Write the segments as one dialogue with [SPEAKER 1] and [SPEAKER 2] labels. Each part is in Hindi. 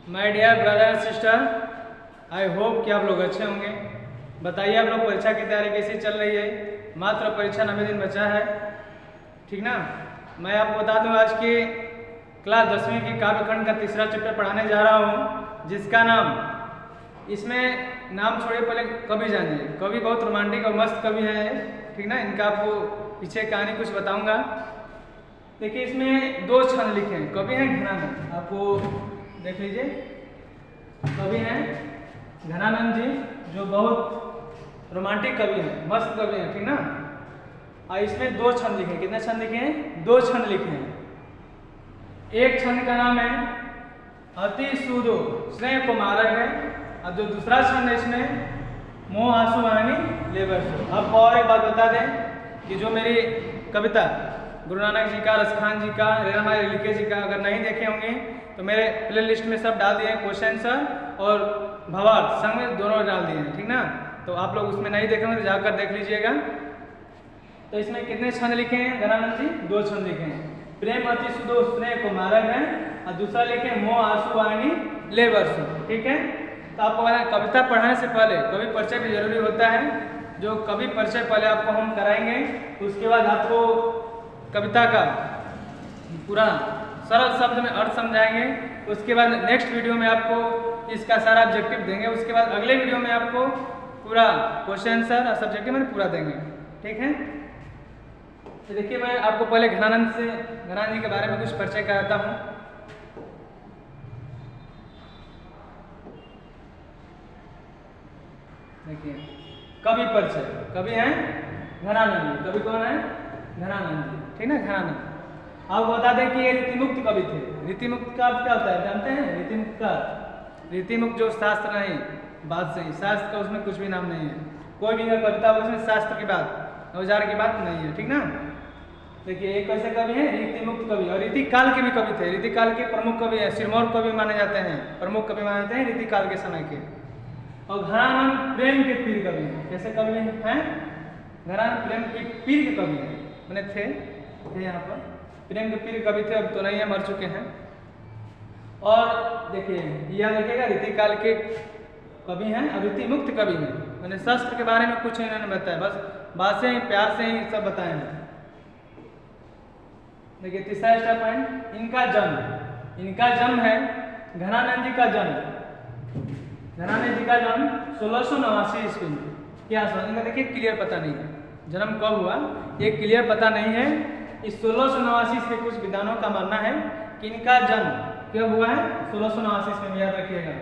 [SPEAKER 1] My dear brother sister, I hope कि आप लोग अच्छे होंगे। बताइए आप लोग परीक्षा की तैयारी कैसी चल रही है। मात्र परीक्षा 90 दिन बचा है, ठीक ना। मैं आपको बता दूं आज की क्लास 10वीं की काव्य खंड का तीसरा चैप्टर पढ़ाने जा रहा हूं, जिसका नाम, इसमें नाम छोड़िए पहले कवि जानिए। कवि बहुत रोमांटिक और मस्त कवि है, ठीक ना। इनका आपको पीछे कहानी कुछ बताऊंगा। देखिए इसमें दो छंद लिखे हैं। कवि हैं घनानंद, आपको देख लीजिए। कवि हैं घनानंद जी, जो बहुत रोमांटिक कवि हैं, मस्त कवि हैं, ठीक ना। और इसमें दो छंद लिखे हैं। कितने छंद लिखे हैं? दो छंद लिखे हैं। एक छंद का नाम है अति सूदो स्नेह कुमारक है, और जो दूसरा छंद है इसमें मोह आंसू वाहिनी लेबर से। अब और एक बात बता दें कि जो मेरी कविता गुरु नानक जी का, रसखान जी का, रेणा लिखे जी का अगर नहीं देखे होंगे तो मेरे प्ले लिस्ट में सब डाल दिए हैं। क्वेश्चन आंसर और भावार्थ संग में दोनों डाल दिए हैं, ठीक ना। तो आप लोग उसमें नहीं देखेंगे तो जाकर देख लीजिएगा। तो इसमें कितने छंद लिखे हैं घनानंद जी? दो छंद लिखे हैं। प्रेम अति सुदो स्नेह को मारक है, और दूसरा लिखे मोह आंसू वाहिनी ले बरसो, ठीक है। तो आपको कविता पढ़ाने से पहले कवि परिचय भी जरूरी होता है। जो कवि परिचय पहले आपको हम कराएंगे, उसके बाद आपको कविता का पूरा सरल शब्द में अर्थ समझाएंगे। उसके बाद नेक्स्ट वीडियो में आपको इसका सारा ऑब्जेक्टिव देंगे। उसके बाद अगले वीडियो में आपको पूरा क्वेश्चन आंसर और सब्जेक्टिव में पूरा देंगे, ठीक है। तो देखिए मैं आपको पहले घनानंद जी के बारे में कुछ परिचय कराता हूँ। देखिए कवि परिचय, कवि हैं घनानंद जी। कवि कौन है? घनानंद जी, ठीक ना। घनानंद आपको बता दें कि ये रीतिमुक्त कवि थे। रीतिमुक्त का अर्थ क्या होता है जानते हैं? रीतिमुक्त का, रीतिमुक्त जो शास्त्र नहीं, बात सही, शास्त्र का उसमें कुछ भी नाम नहीं है। कोई भी अगर कविता हो उसमें शास्त्र की बात, औजार की बात नहीं है, ठीक ना। देखिए एक कैसे कवि हैं? रीतिमुक्त कवि, और रीति काल के भी कवि थे। रीति काल के प्रमुख कवि हैं, सिरमौर कवि माने जाते हैं, प्रमुख कवि माने जाते हैं रीति काल के समय के। और घनानंद प्रेम के पीर कवि हैं। कैसे कवि हैं? घनानंद प्रेम के पीर के कवि हैं, मैंने थे यहाँ पर प्रेम के पीर कवि थे, अब तो नहीं है, मर चुके हैं। और देखिए यह देखिएगा रीति काल के कवि हैं और रीति मुक्त कवि हैं। मैंने शास्त्र के बारे में कुछ इन्होंने बताया, बस बात से ही प्यार से ही सब बताए हैं। देखिए तीसरा स्टेप पॉइंट, इनका जन्म है घनानंद जी का जन्म, घनानंद जी का जन्म 1689 ईस्वी में। क्या इनका देखिए क्लियर पता नहीं है जन्म कब हुआ, ये क्लियर पता नहीं है। इस 1689 से कुछ विद्वानों का मानना है कि इनका जन्म कब हुआ है? 1689 में, याद रखिएगा।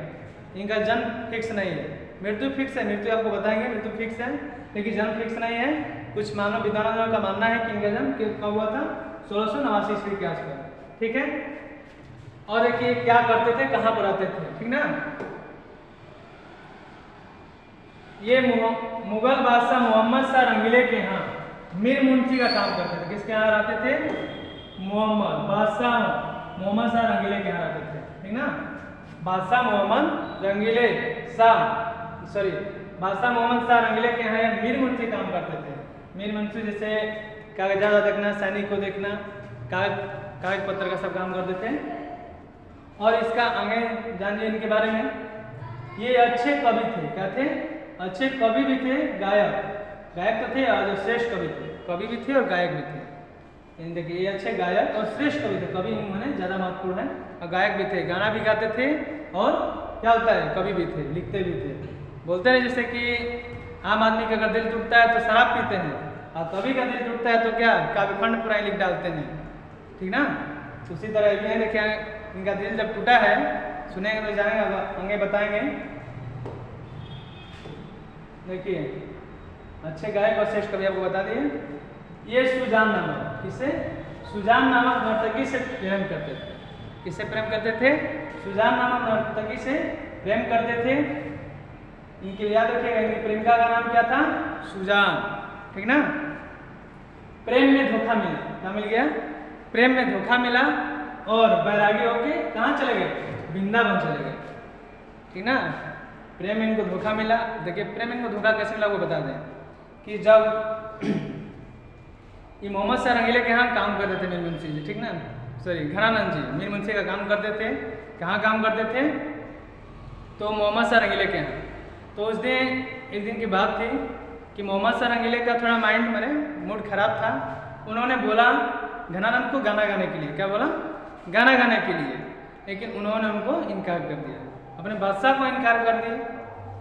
[SPEAKER 1] इनका जन्म फिक्स नहीं है, मृत्यु फिक्स है। मृत्यु आपको बताएंगे, मृत्यु फिक्स है लेकिन जन्म फिक्स नहीं है। कुछ मानव विद्वानों का मानना है कि इनका जन्म कब हुआ था? 1689 ईस्वी के आसपास, ठीक है। और देखिए क्या करते थे, कहाँ पर रहते थे, ठीक ना। ये मुगल बादशाह मोहम्मद शाह रंगीले के यहाँ मीर मुंशी का काम करते थे। किसके यहाँ रहते थे? बादशाह मोहम्मद शाह रंगीले के यहाँ रहते थे, ठीक ना। बादशाह मोहम्मद शाह रंगीले के यहाँ मीर मुंशी काम करते थे। मीर मुंशी जैसे कागजात देखना, सैनिक को देखना, कागज पत्र का सब काम करते थे। और इसका आगे जानिए इनके बारे में। ये अच्छे कवि थे, क्या थे? अच्छे कवि भी थे, गायक तो थे, और जो श्रेष्ठ कवि थे, कवि भी थे और गायक भी थे। देखिए ये अच्छे गायक और श्रेष्ठ कवि थे। कवि माने ज्यादा महत्वपूर्ण है, और गायक भी थे, गाना भी गाते थे, और क्या होता है, कवि भी थे, लिखते भी थे। बोलते हैं जैसे कि आम आदमी का अगर दिल टूटता है तो शराब पीते हैं, और कवि का दिल टूटता है तो क्या, काव्य खंड पूरा लिख डालते हैं, ठीक ना। तो उसी तरह ये है। देखिए इनका दिल जब टूटा है, सुनेंगे तो जानेंगे, आगे बताएंगे। देखिए अच्छे गायक और श्रेष्ठ कवि आपको बता दिए। ये सुजान नामक, किसे? सुजान नामक नर्तकी से प्रेम करते थे। किससे प्रेम करते थे? सुजान नामक नर्तकी से प्रेम करते थे। इनके याद रखिएगा, इनकी प्रेमिका का नाम क्या था? सुजान, ठीक ना। प्रेम में धोखा मिला, क्या मिल गया? प्रेम में धोखा मिला, और बैरागी होके कहाँ चले गए? वृंदावन चले गए, ठीक ना। प्रेम इनको धोखा मिला। देखिए प्रेम इनको धोखा कैसे मिला वो बता दें कि जब ये मोहम्मद शाह रंगीले के यहाँ काम करते थे मीर मुंशी जी, ठीक ना, घनानंद जी मीर मुंशी का काम करते थे। कहाँ काम करते थे? तो मोहम्मद शाह रंगीले के यहाँ। तो उस दिन एक दिन की बात थी कि मोहम्मद शाह रंगीले का थोड़ा माइंड मेरे मूड खराब था। उन्होंने बोला घनानंद को गाना गाने के लिए, क्या बोला, गाना गाने के लिए, लेकिन उन्होंने उनको इनकार कर दिया, अपने बादशाह को इनकार कर दिया।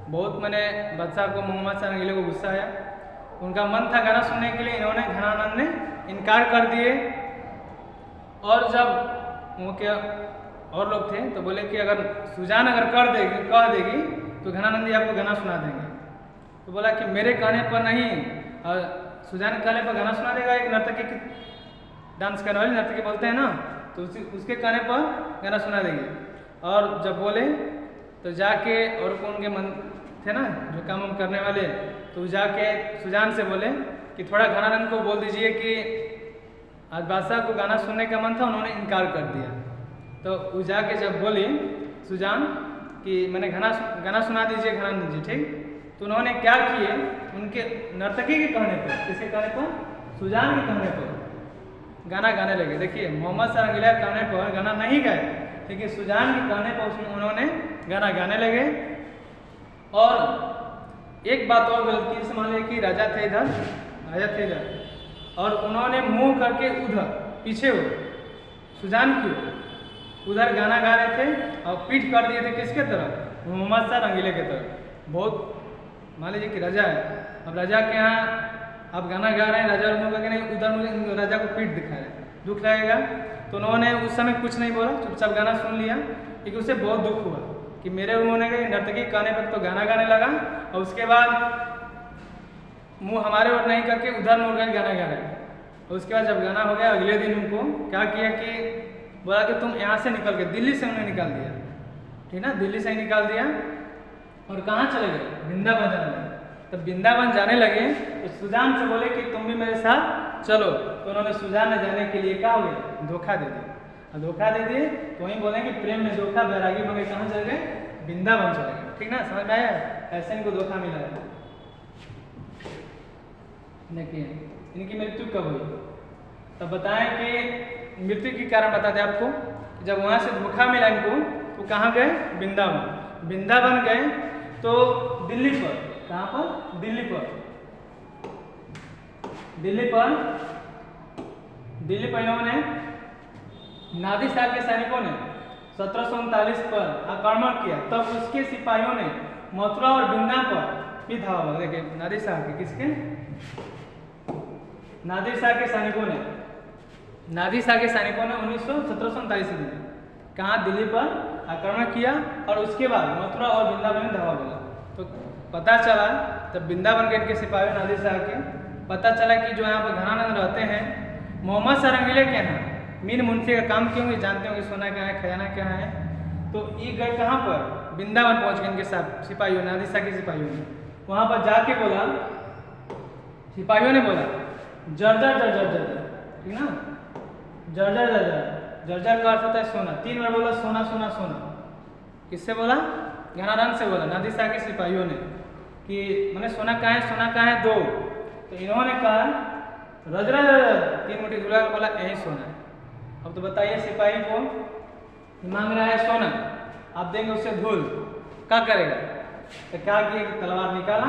[SPEAKER 1] बहुत मैंने बादशाह को, मोहम्मद शाह रंगीले को गुस्सा आया, उनका मन था गाना सुनने के लिए, इन्होंने घनानंद ने इनकार कर दिए। और जब वो क्या और लोग थे तो बोले कि अगर सुजान अगर कह देगी तो घनानंद जी आपको गाना सुना देंगे। तो बोला कि मेरे कहने पर नहीं, और सुजान के कहने पर गाना सुना देगा, एक नर्तकी की डांस करने वाली नर्तकी बोलते हैं ना, तो उसके कहने पर गाना सुना देंगे। और जब बोले तो जाके, और कौन के मन थे ना जो काम हम करने वाले, तो जाके सुजान से बोले कि थोड़ा घनानंद को बोल दीजिए कि आज बादशाह को गाना सुनने का मन था, उन्होंने इनकार कर दिया। तो वो जाके जब बोली सुजान कि मैंने गाना सुना दीजिए घनानंद जी, ठीक। तो उन्होंने क्या किए, उनके नर्तकी के कहने पर, किसके कहने पर, सुजान के कहने पर गाना गाने लगे। देखिए मोहम्मद शाह रंगीला के कहने पर गाना नहीं गाए, लेकिन सुजान के कहने पर उसमें उन्होंने गाना गाने लगे। और एक बात और गलत की, मान लीजिए कि राजा थे इधर और उन्होंने मुंह करके उधर पीछे हो सुजान की उधर गाना गा रहे थे और पीठ कर दिए थे किसके तरफ, मोहम्मद शाह रंगीले के तरफ। बहुत मान लीजिए कि राजा है, अब राजा के यहाँ आप गाना गा रहे हैं, राजा मुंह करके नहीं, उधर मुझे राजा को पीठ दिखा रहे, दुख लगेगा। तो उन्होंने उस समय कुछ नहीं बोला, चुपचाप गाना सुन लिया, लेकिन उससे बहुत दुख हुआ कि मेरे उन्होंने नर्तकी कहने पर तो गाना गाने लगा और उसके बाद मुंह हमारे ओर नहीं करके उधर मुड़ गए गाना गा रहे। और उसके बाद जब गाना हो गया, अगले दिन उनको क्या किया कि बोला कि तुम यहाँ से निकल के, दिल्ली से उन्हें निकाल दिया, ठीक ना, दिल्ली से ही निकाल दिया। और कहाँ चले गए, वृंदावन जाने लगे। तब वृंदावन जाने लगे तो सुजान से बोले कि तुम भी मेरे साथ चलो। तो उन्होंने सुजान ने जाने के लिए क्या हो गया, धोखा दे दिया। और धोखा दे दिए तो वहीं बोले कि प्रेम में धोखा, बैरागी बन गए, कहाँ चले गए, वृंदावन चले गए, ठीक ना, समझ में आया। ऐसे इनको धोखा मिला है। देखिए इनकी मृत्यु कब हुई, तब बताएं कि मृत्यु के कारण बताते आपको, जब वहाँ से धोखा मिला इनको तो कहाँ गए, वृंदावन गए। तो दिल्ली पर, कहाँ पर, दिल्ली पर इन्होंने नादिर शाह के सैनिकों ने 1739 पर आक्रमण किया। तब उसके सिपाहियों ने मथुरा और वृंदावन पर भी धावा। देखिए नादिर शाह के, किसके, नादिर शाह के सैनिकों ने 1739 में कहाँ, दिल्ली पर आक्रमण किया और उसके बाद मथुरा और वृंदावन में धावा बोला। तो पता चला तब वृंदावन के इनके सिपाही नादिर शाह के पता चला कि जो यहाँ पर घनानंद रहते हैं, मोहम्मद शाह रंगीले के यहाँ मीन मुंशी का काम किए होंगे, जानते होंगे सोना क्या है, खजाना क्या है। तो ये गए कहाँ पर, वृंदावन पहुँच गए इनके साथ सिपाहियों, नादिर शाह के सिपाहियों ने। वहाँ पर जाके बोला, सिपाहियों ने बोला जर्जर, ठीक ना, जर्जर का अर्थ होता है सोना। 3 बार बोला सोना सोना सोना। किससे बोला, घनानंद से बोला, नादिर शाह के सिपाहियों ने, कि मैंने सोना कहाँ है, 2। तो इन्होंने कहा रज 3 मुट्ठी धुला कर बोला यही सोना है। अब तो बताइए सिपाही को मांग रहा है सोना, आप देंगे उससे धूल, क्या करेगा। तो क्या किया कि तलवार निकाला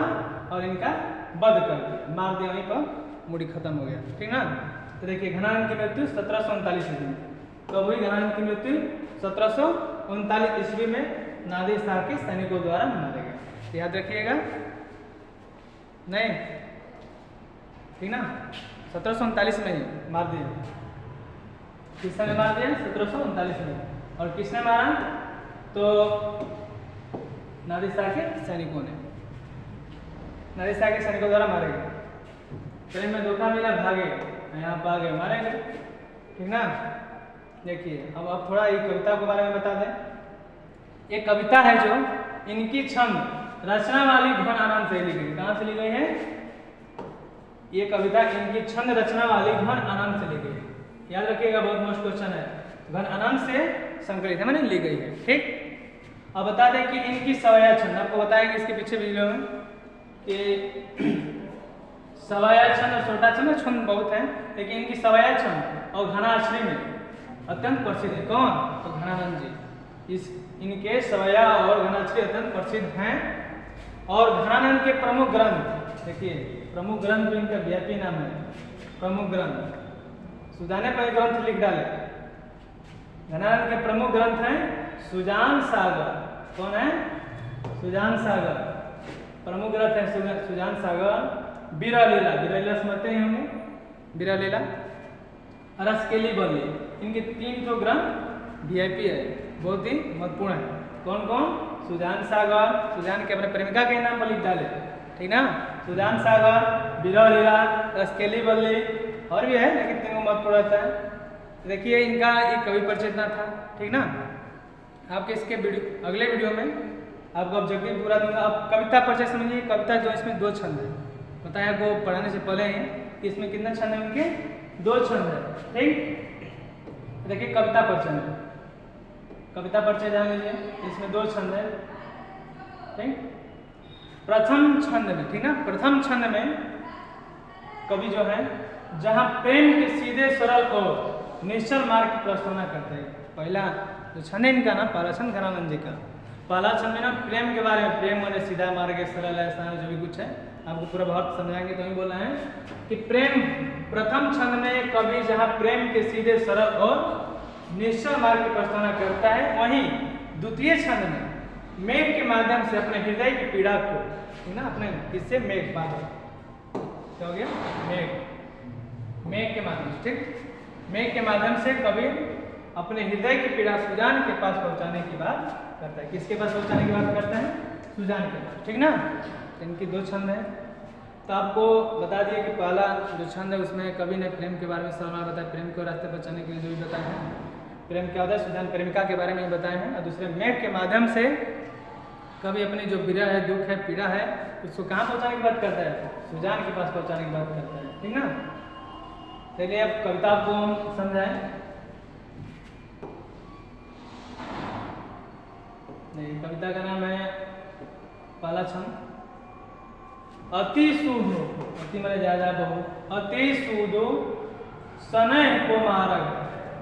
[SPEAKER 1] और इनका वध कर दिया, मार दिया, वहीं पर मुड़ी खत्म हो गया, ठीक ना। तो देखिए घनानंद की मृत्यु 1739 ईस्वी में। कब हुई घनानंद की मृत्यु, 1739 ईस्वी में नादिर शाह के सैनिकों द्वारा मारे गए। याद रखिएगा, नहीं, ठीक ना, 1739 में ही मार दिया। किसने मार दिया, 1739 में। और किसने मारा, तो नादिर शाह के सैनिकों ने, नादिर शाह के सैनिकों द्वारा मारे गए। ट्रेन में धोखा मिला, भागे, यहाँ पर आ गए, मारे गए, ठीक ना। देखिए अब थोड़ा ये कविता के बारे में बता दें। एक कविता है जो इनकी छंद रचना वाली घन आनंद से ली गई। कहाँ से ली गई है, ये कविता इनकी छंद रचना वाली घन आनंद से ली गई है। याद रखिएगा, बहुत मोस्ट क्वेश्चन है। घन आनंद से संकलित है, मैंने ली गई है, ठीक। अब बता दें कि इनकी सवाया छंद, आपको बताएंगे इसके पीछे वीडियो में कि सवाया छंद और छोटा छंद, छंद बहुत है, लेकिन इनकी सवाया छंद और घनाश्री में अत्यंत प्रसिद्ध है। कौन, तो घनानंद जी। इस इनके सवया और घनाक्षरी अत्यंत प्रसिद्ध हैं। और घनानंद के प्रमुख ग्रंथ देखिए, प्रमुख ग्रंथ भी इनका व्यापी नाम है। प्रमुख ग्रंथ सुजाने पर ग्रंथ लिख डाले। घनानंद के प्रमुख ग्रंथ हैं सुजान सागर। कौन है? सुजान सागर। प्रमुख ग्रंथ है सुजान सागर, वीरलीला, वीरलीला समझते हैं होंगे, वीरलीला, रसकेली बली। इनके 3 तो ग्रंथ वीआईपी है, बहुत ही महत्वपूर्ण है। कौन कौन? सुजान सागर, सुजान के अपने प्रेमिका के नाम पर लिख डाले, ठीक ना। सुजान सागर, वीरलीला, रसकेली बली और भी है, लेकिन 3 महत्वपूर्ण रहता है। देखिए इनका एक कवि परिचय इतना था, ठीक ना। आपके इसके अगले वीडियो में आपको ऑब्जेक्टिव पूरा दूंगा। आप कविता परिचय समझिए। कविता जो इसमें 2 छंद है, बताया आपको पढ़ाने से पहले ही कि इसमें कितना छंद है, उनके 2 छंद है, ठीक। देखिए कविता परिचय में, कविता परिचय जान लीजिए, इसमें 2 छंद है, ठीक। प्रथम छंद में, ठीक ना, प्रथम छंद में कवि जो है जहां प्रेम के सीधे सरल और निश्चल मार्ग की प्रस्तावना करते हैं। पहला जो छंद है इनका ना, पहला छंद घनानंद जी का, पहला छंद में ना प्रेम के बारे में, प्रेम माने सीधा मार्ग है, सरल है, जो भी कुछ है आपको पूरा बहुत समझाएंगे। तो ही बोल रहे हैं कि प्रेम, प्रथम छंद में कवि जहाँ प्रेम के सीधे सरल और निश्चल मार्ग की प्रस्तावना करता है, वहीं द्वितीय छंद में मेघ के माध्यम से अपने हृदय की पीड़ा को, ठीक ना, अपने किससे? मेघ, बादल, क्या हो गया? मेघ, मेघ के माध्यम से, ठीक, मेघ के माध्यम से कवि अपने हृदय की पीड़ा सुजान के पास पहुंचाने की बात करता है। किसके पास पहुंचाने की बात करता है? सुजान के पास, ठीक ना। इनकी 2 छंद है। तो आपको बता दिए कि पहला जो छंद है उसमें कवि ने प्रेम के बारे में सरल बताया, प्रेम को रास्ते पर चलने के लिए जो भी बताया है, प्रेम क्या होता है, सुजान प्रेमिका के बारे में ही बताए हैं। और दूसरे मेघ के माध्यम से कवि अपनी जो विरह है, दुख है, पीड़ा है, उसको कहाँ पहुंचाने की बात करता है? सुजान के पास पहुंचाने की बात करता है, ठीक ना। चलिए अब कविता को हम समझाएं। नहीं, कविता का नाम है पहला छंद अति सूदो, अति माने ज्यादा, बहुत, अति सूदो सनय को मारग,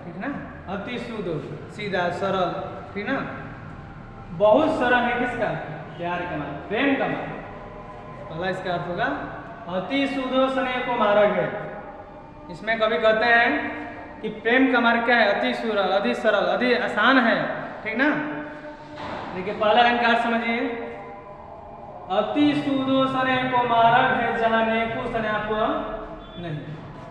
[SPEAKER 1] ठीक ना। अति सूदो सीधा सरल, ठीक ना। बहुत सरल है किसका? प्यार का मार्ग, प्रेम का मार्ग। पहला इसका अर्थ होगा अति सूदो सनय को मारग है। इसमें कवि कहते हैं कि प्रेम का मार्ग क्या है? अति सरल, अति सरल, अति आसान है, ठीक ना। देखिए पहला लाइन का अर्थ समझिए, अति सूदो सने को मार्ग है जहां नेकु सन्याप नहीं,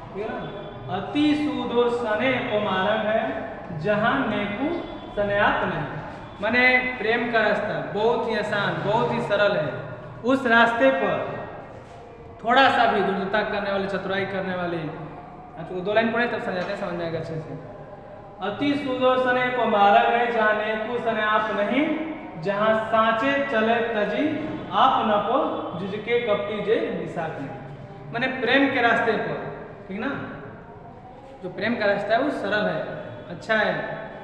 [SPEAKER 1] ठीक है ना। अति सूदो सने को मार्ग है जहां नेकु सन्याप नहीं, माने प्रेम का रास्ता बहुत ही आसान, बहुत ही सरल है। उस रास्ते पर थोड़ा सा भी दुर्दता करने वाले, चतुराई करने वाले, तो 2 लाइन पढ़े तब समझाते हैं, समझ जाएगा अच्छे से। अति सूदो सने को मार्ग है जहां नेकु सन्याप नहीं, जहां सांचे चले तजी आप न को जुझके कपटी जे निशाक नहीं, माने प्रेम के रास्ते पर, ठीक ना। जो प्रेम का रास्ता है वो सरल है, अच्छा है,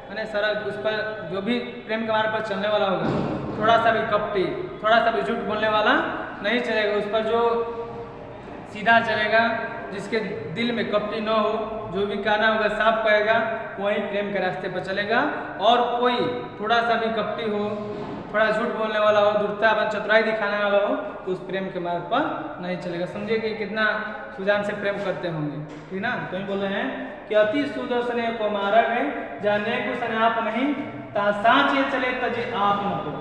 [SPEAKER 1] माने सरल, उस पर जो भी प्रेम के मार्ग पर चलने वाला होगा, थोड़ा सा भी कपटी, थोड़ा सा भी झूठ बोलने वाला नहीं चलेगा। उस पर जो सीधा चलेगा, जिसके दिल में कपटी न हो, जो भी कहना होगा साफ कहेगा, वही प्रेम के रास्ते पर चलेगा। और कोई थोड़ा सा भी कपटी हो, थोड़ा झूठ बोलने वाला हो, दुर्ता चतुराई दिखाने वाला हो, तो उस प्रेम के मार्ग पर नहीं चलेगा। समझिए कि कितना सुजान से प्रेम करते होंगे, ठीक ना। तो ही बोल रहे हैं कि अति सूदो सने को मार्ग है जहाँ नेकु सन्याप नहीं, ता सांचे चले तजी आप न को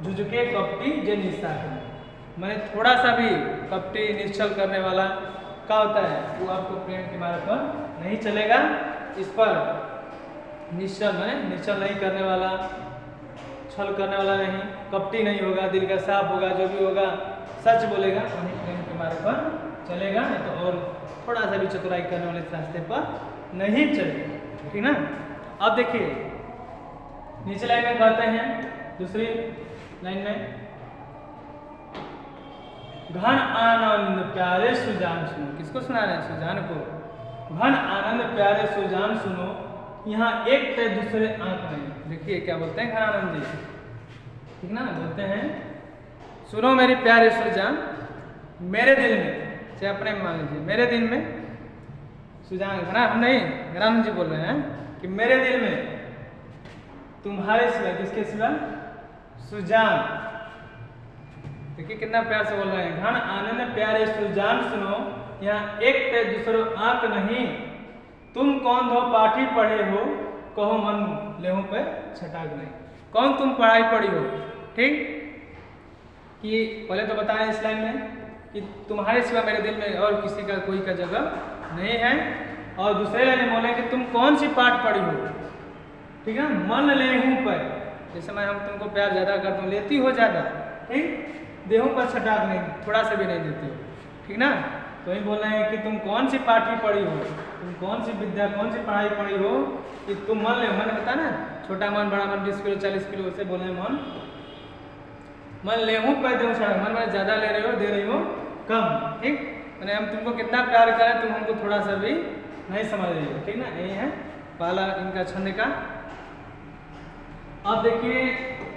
[SPEAKER 1] झुझके कपटी जे निशा, मैंने थोड़ा सा भी कपटी निश्चल करने वाला क्या होता है, वो आपको प्रेम के मार्ग पर नहीं चलेगा। इस पर निश्चल में निश्चल नहीं करने वाला, छल करने वाला नहीं, कपटी नहीं होगा, दिल का साफ होगा, जो भी होगा सच बोलेगा, वही प्रेम के मार्ग पर चलेगा। नहीं तो और थोड़ा सा भी चतुराई करने वाले रास्ते पर नहीं चलेगा, ठीक ना। अब देखिए नीचे लाइन में कहते हैं, दूसरी लाइन में, घन आनंद प्यारे सुजान सुनो। किसको सुना रहे हैं? सुजान को। घन आनंद प्यारे सुजान सुनो, यहाँ एक ते दूसरे आंख नहीं। देखिए क्या बोलते हैं घन आनंद जी, ठीक ना, बोलते हैं सुनो मेरी प्यारे सुजान, मेरे दिल में, चाहे अपने मान लीजिए, मेरे दिल में, सुजान घना हम नहीं, घनानंद जी बोल रहे हैं कि मेरे दिल में तुम्हारे सिवा, किसके सिवा? सुजान। देखिए कितना प्यार से बोल रहे हैं, घन आनन प्यारे सुजान सुनो, यहाँ एक पे दूसरो आंक नहीं, तुम कौन धो पाठी पढ़े हो, कहो मन लेहू पे छटाक नहीं। कौन तुम पढ़ाई पढ़ी हो, ठीक? कि पहले तो बताएं इस लाइन में कि तुम्हारे सिवा मेरे दिल में और किसी का कोई का जगह नहीं है, और दूसरे लाइन में बोले कि तुम कौन सी पाठ पढ़ी हो, ठीक है? मन लेहू पर, जैसे मैं हम तुमको प्यार ज्यादा करता हूँ, लेती हो ज्यादा, ठीक? देहू पर छटाक नहीं, थोड़ा सा भी नहीं देती हो, ठीक ना? तो ही बोल रहे हैं कि तुम कौन सी पाठी पढ़ी हो, तुम कौन सी विद्या, कौन सी पढ़ाई पढ़ी हो कि तुम मन ले, मन होता ना, छोटा मन बड़ा मन, 20 किलो 40 किलो, उसे बोले मन मन लेहू पर देहू छटाक, मन में ज्यादा ले रहे हो, दे रही हो कम, ठीक? मैंने हम तुमको कितना प्यार करें, तुम हमको थोड़ा सा भी नहीं समझ रही हो, ठीक ना? यही है पहला इनका छंद का। अब देखिए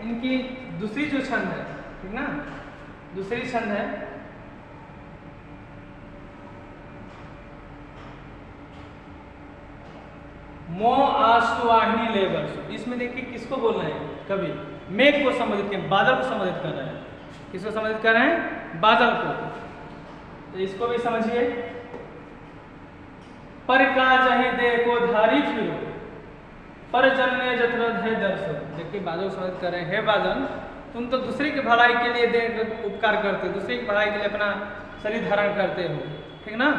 [SPEAKER 1] इनकी दूसरी जो छंद है, ठीक ना? दूसरी छंद है मो आशुवाहिनी लेबर। इसमें देखिए किसको बोल रहे हैं, कवि मेघ को संबोधित किया, बादल को संबोधित कर रहे हैं। किसको संबोधित कर रहे हैं? बादल को। तो इसको भी समझिए, पर का जही देखो धारी फिरो, पर जन्य जत्र है दर्शो। देखिए बादल संबोधित कर रहे हैं, हे बादल तुम तो दूसरे की भलाई के लिए उपकार करते हो, दूसरे की भलाई के लिए अपना शरीर धारण करते हो, ठीक ना?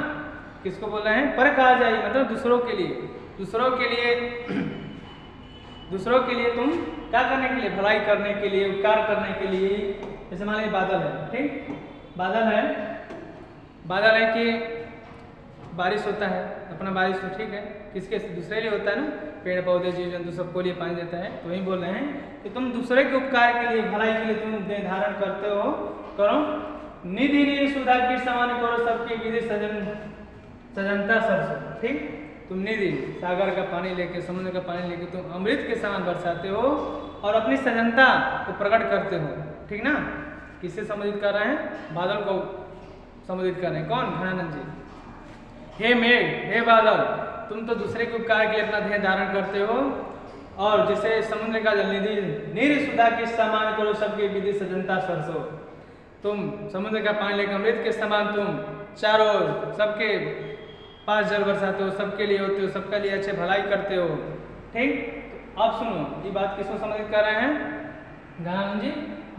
[SPEAKER 1] किसको बोल रहे हैं? पर कहा जाए मतलब दूसरों के लिए, दूसरों के लिए, दूसरों के लिए तुम क्या करने के लिए? भलाई करने के लिए, उपकार करने के लिए। जैसे मान लीजिए बादल है, ठीक? बादल है, बादल है कि बारिश होता है, अपना बारिश तो ठीक है, किसके? दूसरे लिए होता है ना, पेड़ पौधे जीव जंतु सबको लिए पानी देता है। तो वही बोल रहे हैं कि तुम दूसरे के उपकार के लिए, भलाई के लिए तुम देह धारण करते हो, करो। निधि निधि सुधा की समान करो, सबकी विधि सजनता सरसो, ठीक? तुम निधि सागर का पानी लेके, समुद्र का पानी लेके तुम अमृत के समान बरसाते हो और अपनी सजनता को प्रकट करते हो, ठीक ना? किससे संबोधित कर रहे हैं? बादल को संबोधित कर रहे हैं। कौन? घनानंद जी। हे मेघ, हे बादल, तुम तो दूसरे के उपकार के लिए अपना देह धारण करते हो, और जैसे समुद्र का जल निधि नीर सुधा के समान करो, सबकी विधि सजनता सरसो। तुम समुद्र का पानी लेकर अमृत के समान तुम चारों सबके पास जल बरसाते हो, सबके लिए होते हो, सबके लिए अच्छे भलाई करते हो, ठीक? तो अब सुनो, ये बात किसको संबोधित कर रहे हैं? घनानंद जी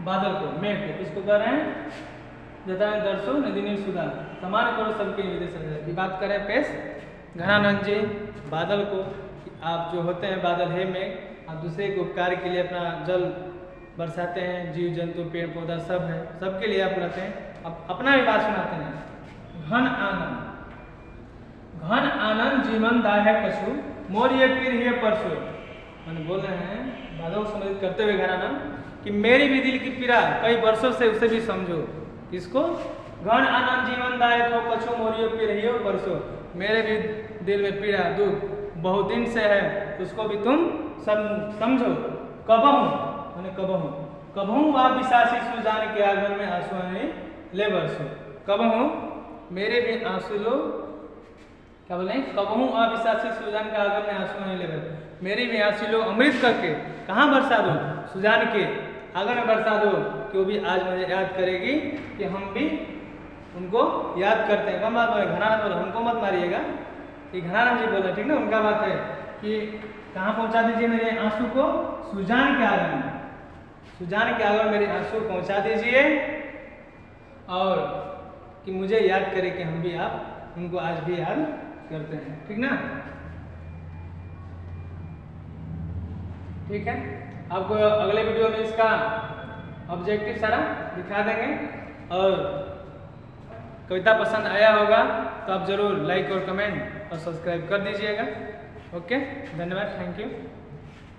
[SPEAKER 1] बादल को, मेघ को। किसको कर रहे हैं? जता दर्शो नदी नीर सुधा समान करो, सबके विधि सजनता। ये बात करें पेश घनानंद जी बादल को, आप जो होते हैं बादल है में, आप दूसरे के उपकार के लिए अपना जल बरसाते हैं, जीव जंतु पेड़ पौधा सब है, सबके लिए आप रहते हैं। अब अपना भी बात सुनाते हैं। घन आनंद, घन आनंद जीवन दाय है कछु, मोर ये पीर ये परसो। मैंने बोल रहे हैं बादल को संबोधित करते हुए घनानंद कि मेरी भी दिल की पीड़ा कई वर्षों से, उसे भी समझो। किसको? घन आनंद जीवन दाय हो कछु, मोर ये पीर ये परसो। मेरे भी दिल में पीड़ा दुख बहुत दिन से है, उसको भी तुम समझो। कबहू मैंने कबहू, कबहू आप विशासी सुजान के आंगन में आंसू ले बरसो। कबहू मेरे भी आंसू लो, क्या बोले? कबहू आप विशासी सुजान के आंगन में आंसू ले बरसो, मेरी भी आंसू लो अमृत करके। कहाँ बरसा दो? सुजान के आंगन में बरसा दो, कि वो भी आज मुझे याद करेगी कि हम भी उनको याद करते हैं। कम बात बोले, घनानंद बोले हमको मत मारिएगा, ये घनानंद जी बोले, ठीक ना? उनका बात है कि कहाँ पहुँचा दीजिए मेरे आंसू को? सुजान के आंगन में, सुजान के आंगन मेरे आंसू पहुँचा दीजिए, और कि मुझे याद करे कि हम भी आप उनको आज भी याद करते हैं, ठीक ना? ठीक है, आपको अगले वीडियो में इसका ऑब्जेक्टिव सारा दिखा देंगे, और कविता पसंद आया होगा तो आप जरूर लाइक और कमेंट और सब्सक्राइब कर दीजिएगा। ओके, धन्यवाद, थैंक यू।